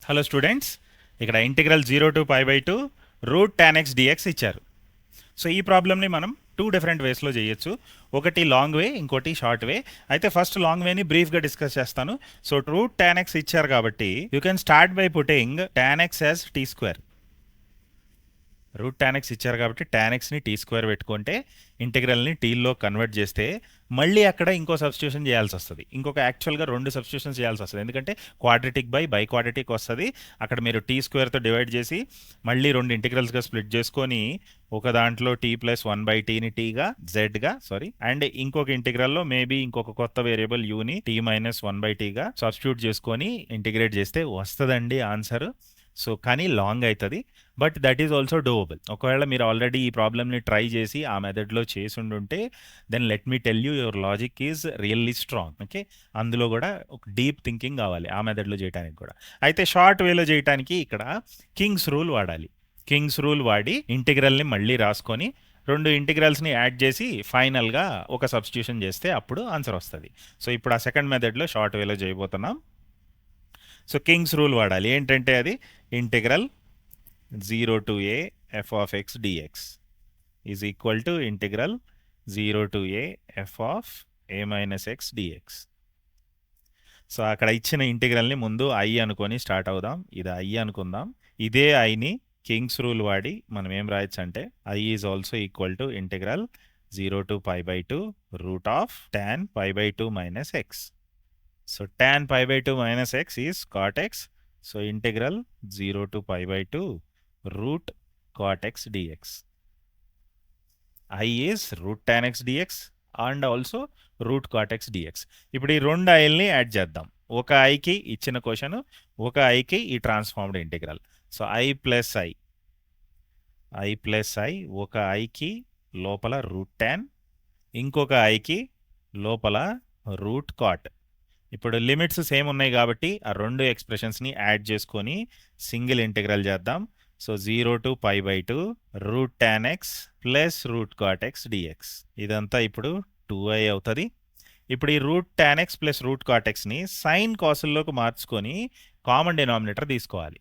Hello students, ఇక్కడ integral 0 to π/2 root tan x dx ఇచ్చారు. So ఈ ప్రాబ్లమ్ని మనం టూ డిఫరెంట్ వేస్లో చేయొచ్చు. ఒకటి లాంగ్ వే, ఇంకోటి షార్ట్ వే. అయితే ఫస్ట్ లాంగ్ వేని బ్రీఫ్గా డిస్కస్ చేస్తాను. సో రూట్ tan x ఇచ్చారు కాబట్టి you can start by putting tan x as t². Root tan x ఇచ్చారు కాబట్టి tan xని t² పెట్టుకుంటే ఇంటిగ్రల్ని టీల్లో కన్వర్ట్ చేస్తే మళ్ళీ అక్కడ ఇంకో సబ్స్టిట్యూషన్ చేయాల్సి వస్తుంది. ఇంకొక యాక్చువల్గా రెండు సబ్స్టిట్యూషన్స్ చేయాల్సి వస్తుంది, ఎందుకంటే క్వాడ్రటిక్ బై క్వాడ్రటిక్ వస్తుంది. అక్కడ మీరు t²తో డివైడ్ చేసి మళ్ళీ రెండు ఇంటిగ్రల్స్గా స్ప్లిట్ చేసుకొని ఒక దాంట్లో t+1/tని టీగా జెడ్గా అండ్ ఇంకొక ఇంటిగ్రల్లో మేబీ ఇంకొక కొత్త వేరియబుల్ యూని t-1/tగా సబ్స్టిట్యూట్ చేసుకొని ఇంటిగ్రేట్ చేస్తే వస్తుందండి ఆన్సర్. సో కానీ లాంగ్ అవుతుంది, but that is also doable. ఒకవేళ మీరు ఆల్రెడీ ఈ ప్రాబ్లమ్ని ట్రై చేసి ఆ మెథడ్లో చేసి ఉండుంటే then let me tell you your logic is really strong. Okay, అందులో కూడా ఒక డీప్ థింకింగ్ కావాలి ఆ మెథడ్లో చేయడానికి కూడా. అయితే షార్ట్ వేలో చేయడానికి ఇక్కడ కింగ్స్ రూల్ వాడాలి. కింగ్స్ రూల్ వాడి ఇంటిగ్రల్ని మళ్ళీ రాసుకొని రెండు ఇంటిగ్రల్స్ని యాడ్ చేసి ఫైనల్గా ఒక సబ్స్టిట్యూషన్ చేస్తే అప్పుడు ఆన్సర్ వస్తుంది. సో ఇప్పుడు ఆ సెకండ్ మెథడ్లో షార్ట్ వేలో చేయబోతున్నాం. సో కింగ్స్ రూల్ వాడాలి. ఏంటంటే అది integral 0 to a f of x dx is equal to integral 0 to a f of a minus x dx. So అక్కడ ఇచ్చిన ఇంటిగ్రల్ని ముందు ఐ అనుకొని స్టార్ట్ అవుదాం. ఇది ఐ అనుకుందాం. ఇదే ఐని కింగ్స్ రూల్ వాడి మనం ఏం రాయొచ్చు అంటే I is also equal to integral 0 to π/2 root of tan π/2 minus x. So tan π/2 minus x is cot x. So integral 0 to π/2 root cot x dx. I is root tan x dx and also root cot x dx. ఇప్పుడు ఈ రెండు ఐల్ని add చేద్దాం. ఒక ఐకి ఇచ్చిన question, ఒక ఐకి ఈ transformed integral. So I plus I ఒక ఐకి లోపల రూట్ tan, ఇంకొక ఐకి లోపల రూట్ కాట్. ఇప్పుడు లిమిట్స్ సేమ్ ఉన్నాయి కాబట్టి ఆ రెండు ఎక్స్ప్రెషన్స్ని యాడ్ చేసుకొని సింగిల్ ఇంటిగ్రల్ చేద్దాం. So 0 to π/2 root tan x plus root cot x dx. ఇదంతా ఇప్పుడు 2i అవుతుంది. ఇప్పుడు ఈ root tan x plus root cot xని సైన్ కాసుల్లోకి మార్చుకొని కామన్ డినామినేటర్ తీసుకోవాలి.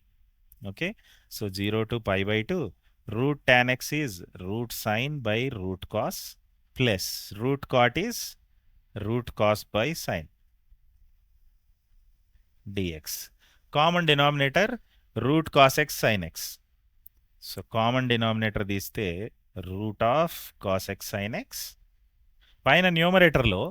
Okay, so 0 to π/2 root tan x is root sine by root cos plus root cot is root cos by సైన్ dx. Common denominator root cos x sin x. So common denominator తీస్తే root of cos x sin x. పైన న్యూమరేటర్లో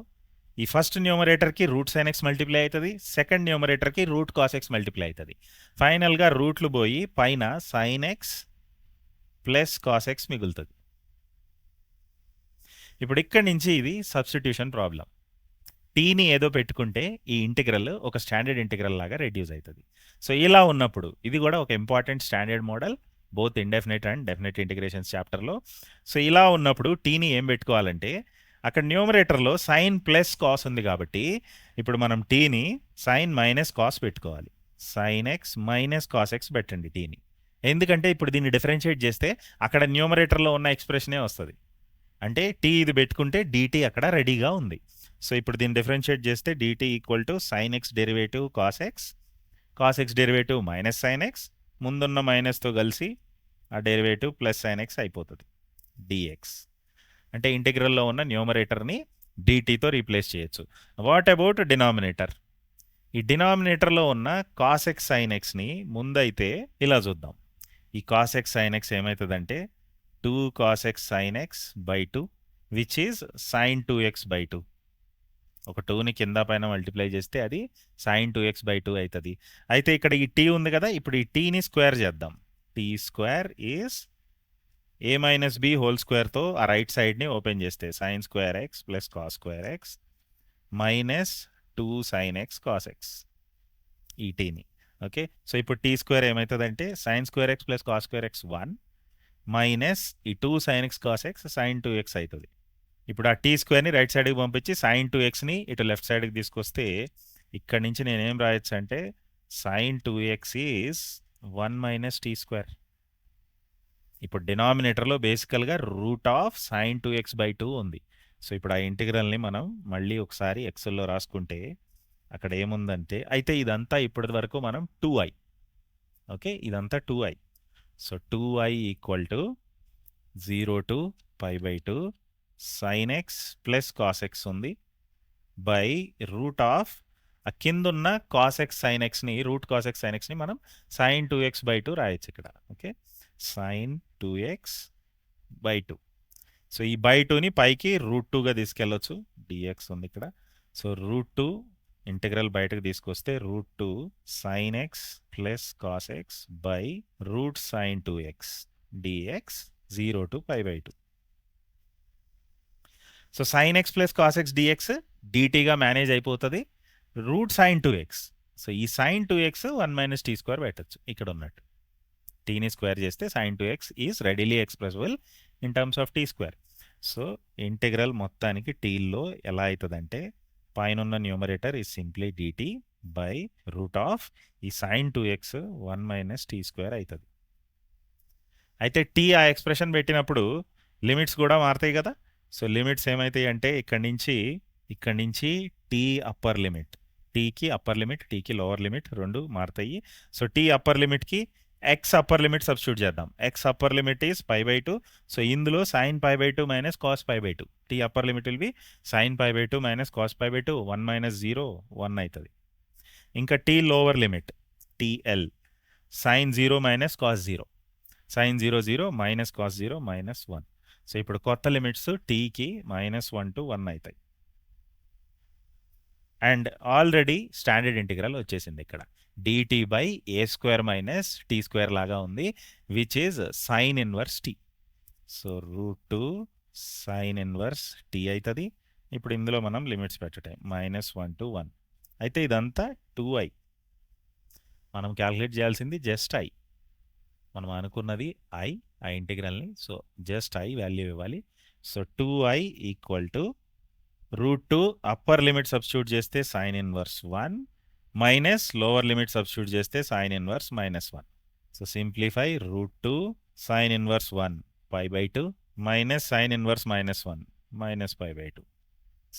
ఈ first న్యూమరేటర్కి root sin x multiply అవుతుంది, second న్యూమరేటర్కి root cos x multiply అవుతుంది. ఫైనల్గా రూట్లు పోయి పైన sin x plus cos x మిగులుతుంది. ఇప్పుడు ఇక్కడి నుంచి ఇది సబ్స్టిట్యూషన్ ప్రాబ్లం. టీని ఏదో పెట్టుకుంటే ఈ ఇంటిగ్రల్ ఒక స్టాండర్డ్ ఇంటిగ్రల్ లాగా రెడ్యూస్ అవుతుంది. సో ఇలా ఉన్నప్పుడు ఇది కూడా ఒక important standard model both indefinite and definite integrations చాప్టర్లో. సో ఇలా ఉన్నప్పుడు టీని ఏం పెట్టుకోవాలంటే అక్కడ న్యూమరేటర్లో సైన్ ప్లస్ కాస్ ఉంది కాబట్టి ఇప్పుడు మనం టీని సైన్ మైనస్ కాస్ పెట్టుకోవాలి. Sign X minus cos X పెట్టండి టీని. ఎందుకంటే ఇప్పుడు దీన్ని డిఫరెన్షియేట్ చేస్తే అక్కడ న్యూమరేటర్లో ఉన్న ఎక్స్ప్రెషనే వస్తుంది. అంటే టీ ఇది పెట్టుకుంటే డిటీ అక్కడ రెడీగా ఉంది. సో ఇప్పుడు దీన్ని డిఫరెన్షియేట్ చేస్తే dt equal to sign X derivative cos X derivative minus sign X, ముందున్న మైనస్తో కలిసి ఆ డెరివేటివ్ ప్లస్ సైన్ ఎక్స్ అయిపోతుంది dx. అంటే ఇంటిగ్రల్లో ఉన్న న్యూమరేటర్ని dtతో రీప్లేస్ చేయొచ్చు. What about denominator? ఈ డినామినేటర్లో ఉన్న కాస్ ఎక్స్ సైన్ ఎక్స్ని ముందైతే ఇలా చూద్దాం. ఈ కాస్ ఎక్స్ సైన్ ఎక్స్ ఏమవుతుందంటే 2 cos x sin x by 2 which is sin 2x/2. ఒక 2ని కింద పైన మల్టిప్లై చేస్తే అది sin 2x/2 అవుతుంది. అయితే ఇక్కడ ఈ టీ ఉంది కదా, ఇప్పుడు ఈ టీని స్క్వేర్ చేద్దాం. t² is a - b whole స్క్వేర్తో ఆ రైట్ సైడ్ని ఓపెన్ చేస్తే sin² x plus cos² x minus 2 sin x cos x ఈ టీని. ఓకే, సో ఇప్పుడు t² ఏమవుతుందంటే sin² x plus cos² x 1 minus ఈ 2 sin x cos x sin 2x అవుతుంది. ఇప్పుడు ఆ t² రైట్ సైడ్కి పంపించి sin 2xని ఇటు లెఫ్ట్ సైడ్కి తీసుకొస్తే ఇక్కడ నుంచి నేనేం రాయొచ్చు అంటే sin 2x is 1 minus t². ఇప్పుడు డినామినేటర్లో బేసికల్గా రూట్ ఆఫ్ sin 2x/2 ఉంది. సో ఇప్పుడు ఆ ఇంటిగ్రల్ని మనం మళ్ళీ ఒకసారి ఎక్సెల్లో రాసుకుంటే అక్కడ ఏముందంటే, అయితే ఇదంతా ఇప్పటి వరకు మనం 2i ఓకే, ఇదంతా 2i. So 2i equal to 0 to π/2 sin x plus cos x ఉంది బై రూట్ ఆఫ్ ఆ కిందున్న కాస్ ఎక్స్ సైన్ ఎక్స్ని రూట్ కాస్ ఎక్స్ సైన్ ఎక్స్ని మనం sin 2x/2 రాయొచ్చు ఇక్కడ. Okay, sin 2x/2. సో ఈ బై టూని పైకి √2గా తీసుకెళ్ళొచ్చు, dx ఉంది ఇక్కడ. సో √2 ఇంటిగ్రల్ బయటకు తీసుకొస్తే √2 sin x plus cos x by root sin 2x dx 0 to π/2. So sin x plus cos x dx dtగా మేనేజ్ అయిపోతుంది రూట్ sin 2x. సో ఈ sin 2x 1 - t² పెట్టచ్చు ఇక్కడ ఉన్నట్టు. టీని స్క్వేర్ చేస్తే sin 2x is readily expressible in terms of t². So integral మొత్తానికి టీల్లో ఎలా అవుతుందంటే పైన ఉన్న numerator is simply dt by root of ఈ sin 2x 1 - t² అవుతుంది. అయితే టీ ఆ ఎక్స్ప్రెషన్ పెట్టినప్పుడు లిమిట్స్ కూడా మారుతాయి కదా. సో లిమిట్స్ ఏమవుతాయి అంటే ఇక్కడి నుంచి టీ అప్పర్ లిమిట్, టీకి అప్పర్ లిమిట్, టీకి లోవర్ లిమిట్ రెండు మారుతాయి. సో టీ అప్పర్ లిమిట్కి ఎక్స్ అప్పర్ లిమిట్ సబ్స్టిట్యూట్ చేద్దాం. X upper limit is π/2. So ఇందులో sin π/2 minus cos π/2. T upper limit will be sin π/2 minus cos π/2. 1 - 0 1 అవుతుంది. ఇంకా t lower limit TL sin 0 minus cos 0, sin 0 0 minus cos 0 మైనస్ 1. So ఇప్పుడు కొత్త limits టీకి -1 to 1 అవుతాయి. And already standard integral వచ్చేసింది ఇక్కడ dt by a² minus t² లాగా ఉంది, which is sine inverse t. So √2 sine inverse t అవుతుంది. ఇప్పుడు ఇందులో మనం లిమిట్స్ పెట్టటం -1 to 1. అయితే ఇదంతా 2i. మనం క్యాలిక్యులేట్ చేయాల్సింది జస్ట్ i. మనం అనుకున్నది i, ఆ ఇంటిగ్రల్ని. సో జస్ట్ i వాల్యూ ఇవ్వాలి. So 2i equal to √2 upper limit substitute చేస్తే sine inverse 1 minus lower limit substitute చేస్తే sine inverse -1. So simplify √2 sine inverse 1 π/2 minus sine inverse -1 minus π/2.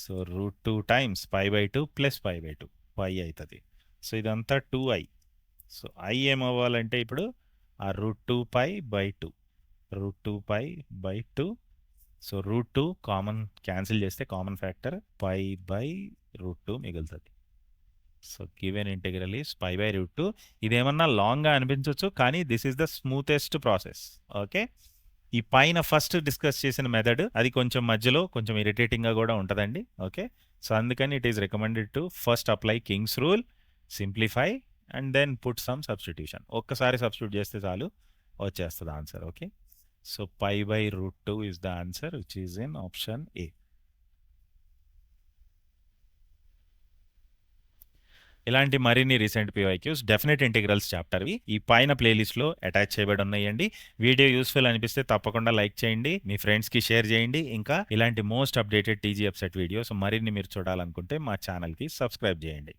So √2 times π/2 plus π/2 pi అవుతుంది. So ఇదంతా 2i. So i ఏమవ్వాలంటే ఇప్పుడు ఆ √2π/2 √2π/2. So √2 common cancel చేస్తే common factor π/√2 మిగులుతుంది. So given integral is π/√2. ఇదేమన్నా లాంగ్గా అనిపించవచ్చు, కానీ this is the smoothest process. Okay, ఈ పైన ఫస్ట్ డిస్కస్ చేసిన మెథడ్ అది కొంచెం మధ్యలో కొంచెం ఇరిటేటింగ్గా కూడా ఉంటుందండి. ఓకే, సో అందుకని it is recommended to first apply king's rule, simplify and then put some substitution. ఒక్కసారి సబ్స్టిట్యూట్ చేస్తే చాలు, వచ్చేస్తుంది answer. Okay, so π/√2 is the answer, which is in option A. ఇలాంటి మరిన్ని రీసెంట్ PYQs డెఫినెట్ ఇంటిగ్రల్స్ చాప్టర్వి ఈ పైన ప్లేలిస్ట్లో అటాచ్ చేయబడి ఉన్నాయండి. వీడియో యూస్ఫుల్ అనిపిస్తే తప్పకుండా లైక్ చేయండి, మీ ఫ్రెండ్స్కి షేర్ చేయండి. ఇంకా ఇలాంటి most updated TGF set videos మరిన్ని మీరు చూడాలనుకుంటే మా ఛానల్కి సబ్స్క్రైబ్ చేయండి.